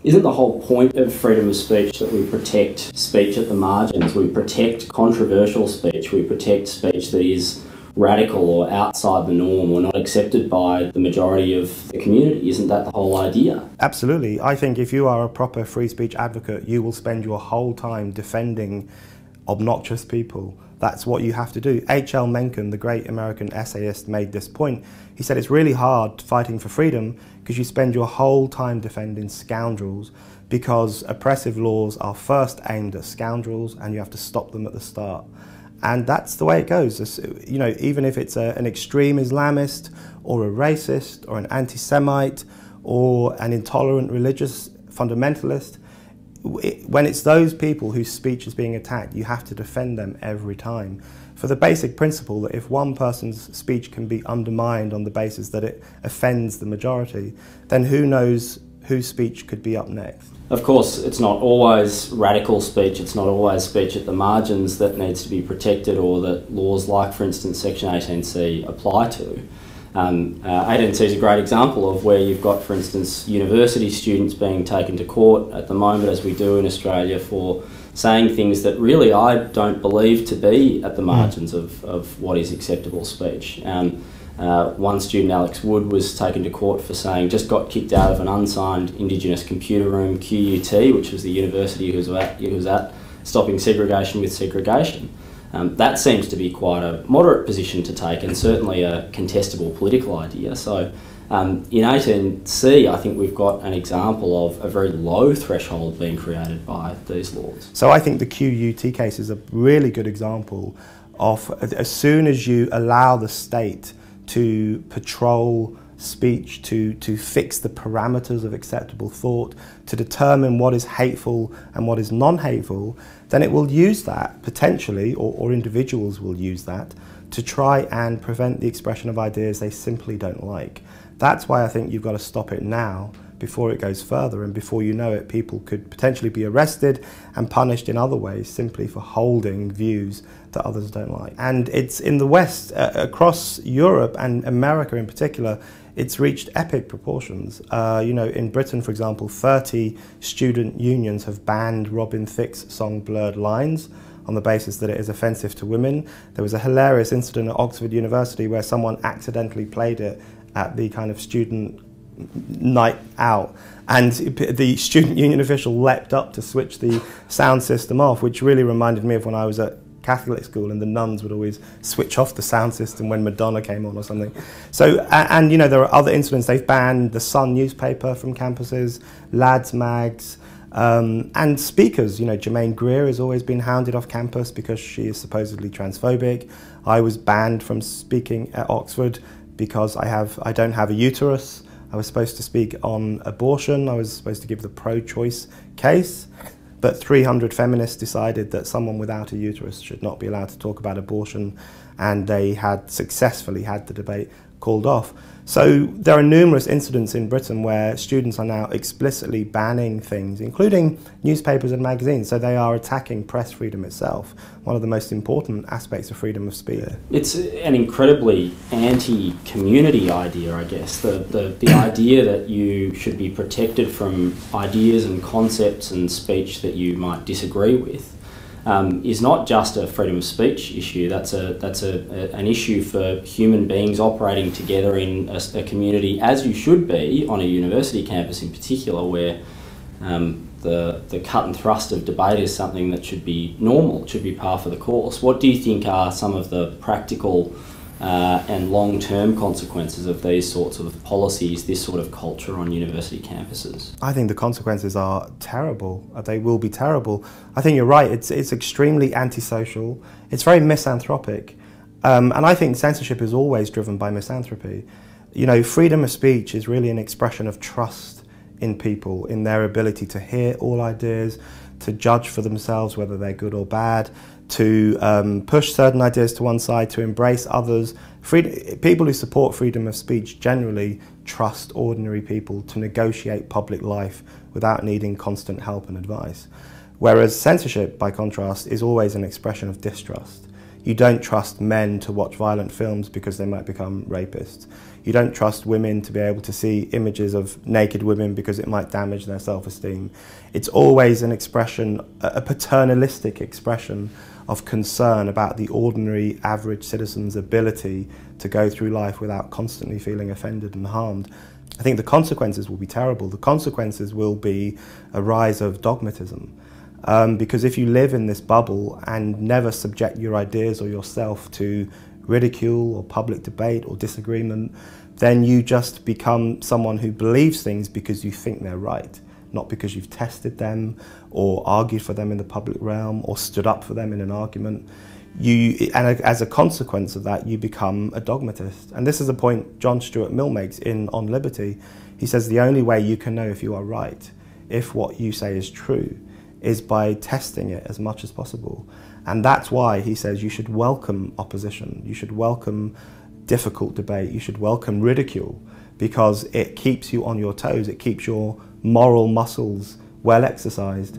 Isn't the whole point of freedom of speech that we protect speech at the margins? We protect controversial speech, we protect speech that is radical or outside the norm or not accepted by the majority of the community. Isn't that the whole idea? Absolutely. I think if you are a proper free speech advocate, you will spend your whole time defending obnoxious people. That's what you have to do. H.L. Mencken, the great American essayist, made this point. He said it's really hard fighting for freedom because you spend your whole time defending scoundrels, because oppressive laws are first aimed at scoundrels and you have to stop them at the start. And that's the way it goes. You know, even if it's an extreme Islamist or a racist or an anti-Semite or an intolerant religious fundamentalist, when it's those people whose speech is being attacked, you have to defend them every time. For the basic principle that if one person's speech can be undermined on the basis that it offends the majority, then who knows whose speech could be up next. Of course, it's not always radical speech, it's not always speech at the margins that needs to be protected or that laws like, for instance, Section 18C apply to. 18C is a great example of where you've got, for instance, university students being taken to court at the moment, as we do in Australia, for saying things that really I don't believe to be at the margins of what is acceptable speech. One student, Alex Wood, was taken to court for saying, just got kicked out of an unsigned Indigenous computer room, QUT, which was the university he was at, stopping segregation with segregation. That seems to be quite a moderate position to take and certainly a contestable political idea. So in 18C, I think we've got an example of a very low threshold being created by these laws. So I think the QUT case is a really good example of, as soon as you allow the state to patrol speech, to fix the parameters of acceptable thought, to determine what is hateful and what is non-hateful, then it will use that potentially, or individuals will use that, to try and prevent the expression of ideas they simply don't like. That's why I think you've got to stop it now before it goes further, and before you know it, people could potentially be arrested and punished in other ways simply for holding views that others don't like. And it's in the West, across Europe and America in particular, it's reached epic proportions. You know, in Britain, for example, 30 student unions have banned Robin Thicke's song Blurred Lines on the basis that it is offensive to women. There was a hilarious incident at Oxford University where someone accidentally played it at the kind of student night out, and the student union official leapt up to switch the sound system off, which really reminded me of when I was at Catholic school and the nuns would always switch off the sound system when Madonna came on or something. So, and you know, there are other incidents. They've banned the Sun newspaper from campuses, lads mags, and speakers. You know, Germaine Greer has always been hounded off campus because she is supposedly transphobic. I was banned from speaking at Oxford because I don't have a uterus. I was supposed to speak on abortion. I was supposed to give the pro-choice case. But 300 feminists decided that someone without a uterus should not be allowed to talk about abortion, and they had successfully had the debate called off. So there are numerous incidents in Britain where students are now explicitly banning things, including newspapers and magazines. So they are attacking press freedom itself, one of the most important aspects of freedom of speech. It's an incredibly anti-community idea, I guess. The idea that you should be protected from ideas and concepts and speech that you might disagree with is not just a freedom of speech issue. That's an issue for human beings operating together in a community, as you should be on a university campus in particular, where the cut and thrust of debate is something that should be normal, should be par for the course. What do you think are some of the practical and long-term consequences of these sorts of policies, this sort of culture on university campuses? I think the consequences are terrible. They will be terrible. I think you're right. It's extremely antisocial. It's very misanthropic. And I think censorship is always driven by misanthropy. You know, freedom of speech is really an expression of trust in people, in their ability to hear all ideas, to judge for themselves whether they're good or bad, to push certain ideas to one side, to embrace others. People who support freedom of speech generally trust ordinary people to negotiate public life without needing constant help and advice. Whereas censorship, by contrast, is always an expression of distrust. You don't trust men to watch violent films because they might become rapists. You don't trust women to be able to see images of naked women because it might damage their self-esteem. It's always an expression, a paternalistic expression of concern about the ordinary, average citizen's ability to go through life without constantly feeling offended and harmed. I think the consequences will be terrible. The consequences will be a rise of dogmatism. Because if you live in this bubble and never subject your ideas or yourself to ridicule or public debate or disagreement, then you just become someone who believes things because you think they're right, not because you've tested them or argued for them in the public realm or stood up for them in an argument. And as a consequence of that, you become a dogmatist. And this is a point John Stuart Mill makes in On Liberty. He says the only way you can know if you are right, if what you say is true, is by testing it as much as possible. And that's why he says you should welcome opposition, you should welcome difficult debate, you should welcome ridicule, because it keeps you on your toes, it keeps your moral muscles well exercised.